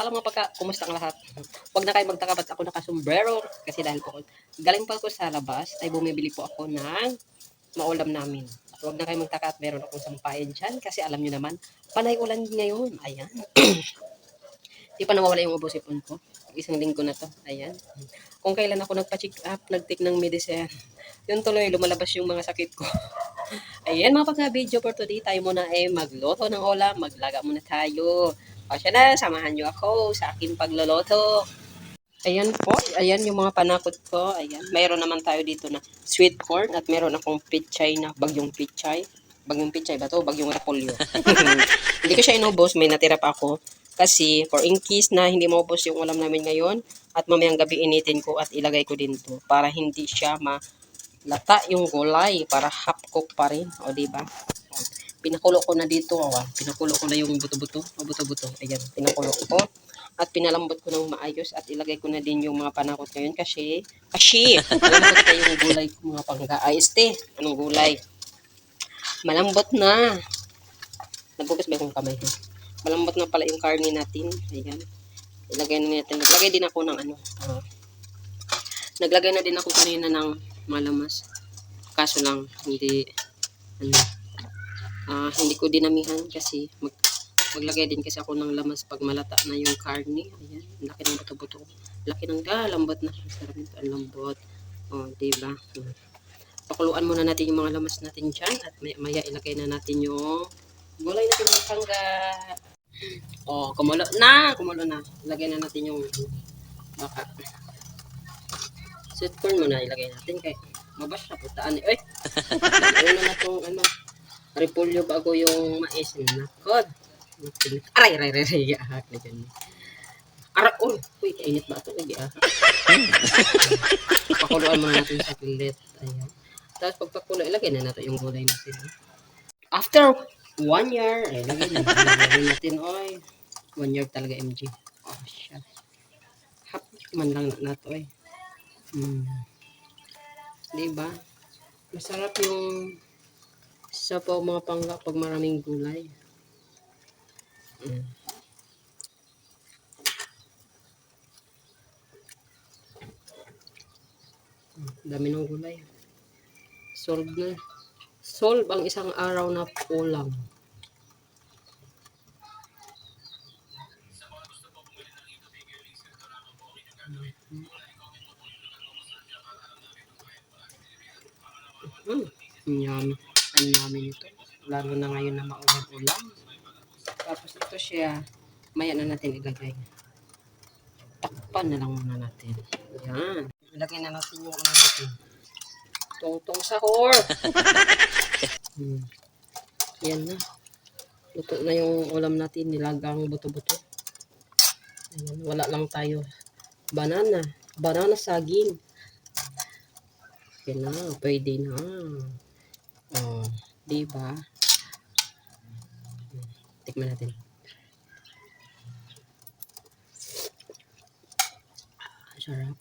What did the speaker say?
Hello mga kumusta ang lahat? Huwag na kayo magtaka ba't ako nakasombrero kasi dahil po galing pa ako sa labas ay bumibili po ako ng maulam namin. At huwag na kayo magtaka at meron akong sampayan dyan kasi alam nyo naman, panay ulan ngayon. Ayan. Di pa nawawala yung ubosipon ko. Isang linggo na to. Ayan. Kung kailan ako nagpa-check up, nag-take ng medicine, yun tuloy lumalabas yung mga sakit ko. Ayan mga pagka-video for today, tayo muna magluto ng ulam, maglaga muna tayo. O siya na, samahan nyo ako sa aking pagluluto. Ayan po, ayan yung mga panakot ko. Ayan, mayroon naman tayo dito na sweet corn at meron akong pichay na bagyong pichay. Bagyong pichay ba to? Bagyong repolyo. Hindi ko siya inubos, may natira pa ako. Kasi for in case na hindi maubos yung ulam namin ngayon at mamayang gabi initin ko at ilagay ko din to para hindi siya lata yung gulay para half cook pa rin. O diba? Pinakulo ko na dito. Pinakulo ko na yung buto-buto. O buto-buto. Ayan, pinakulo ko. At pinalambot ko ng maayos at ilagay ko na din yung mga panakot ngayon kasi malambot na yung gulay ko mga pangga. Ay, anong gulay? Malambot na. Nagbukas ba yung kamay? Malambot na pala yung karne natin. Ayan. Ilagay na natin. Naglagay din ako ng naglagay na din ako kanina ng malamas. Kaso lang, hindi ko dinamihan kasi maglagay din kasi ako ng lamas pag malata na yung karne. Ayan, laki ng buto-buto. Laki ng lambot na. Sarap nito, ang lambot. O, diba? Pakuluan muna natin yung mga lamas natin dyan at maya ilagay na natin yung gulay natin ng pangga. O, kumulo na. Ilagay na natin yung baka. Sweet corn muna ilagay natin kay mabas na putaan eh. Una na itong repolyo bago yung mais. Nakod. Aray. Ahak na dyan. Arak. Uy, kainit ba ito? Lagi ahak. Pakuluan muna natin sa pilit. Ayan. Tapos pagpakulo, ilagay na natin yung gulay natin. After 1 year, ilagay natin. Oy. 1 year talaga MG. Oh, shit. Hap man lang na ito eh. Diba? Masarap yung sa mga pangga pag maraming gulay. Dami ng gulay. Solve ang isang araw na ulam. Yummy. Ang yummy nito. Lalo na ngayon na maulam-ulam. Tapos ito siya. Maya na natin ilagay. Takpan na lang muna natin. Yan. Ilagay na natin yung natin. Tungtong sahur. Yan na. Luto na yung ulam natin. Nilagang buto-buto. Ayan. Wala lang tayo. Banana saging. Yan na. Pwede na. Oh, diba? Tikman natin. Sarap.